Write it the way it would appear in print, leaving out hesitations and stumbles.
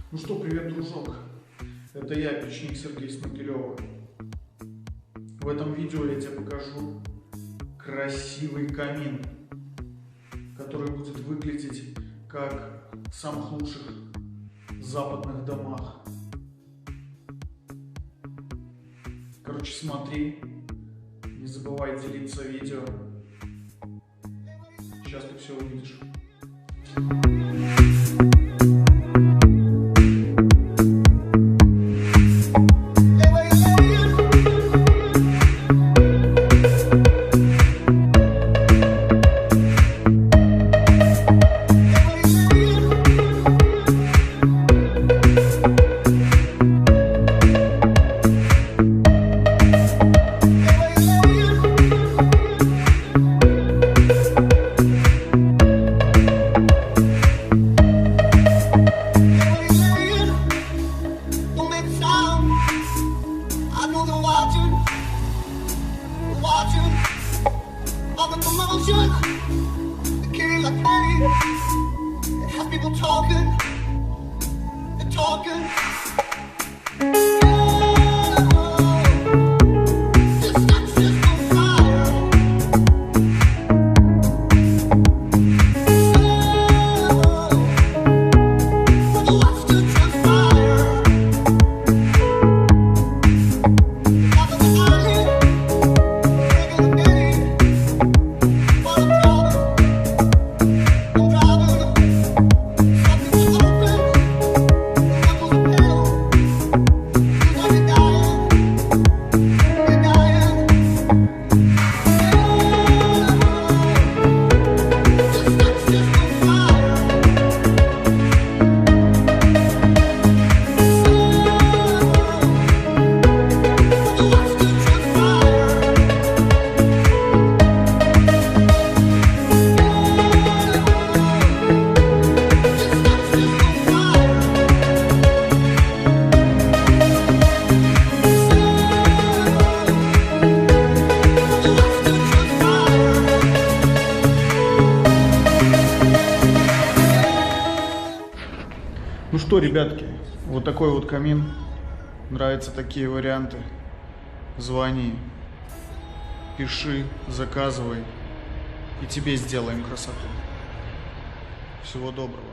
Ну что, привет, дружок. Это я, печник Сергей Снегирёва. В этом видео я тебе покажу красивый камин, который будет выглядеть как в самых лучших западных домах. Короче, смотри, не забывай делиться видео. Сейчас ты все увидишь. All the commotion, the killing like pain. It has people talking, they're talking. Ну что, ребятки, вот такой вот камин. Нравятся такие варианты? Звони, пиши, заказывай, и тебе сделаем красоту. Всего доброго.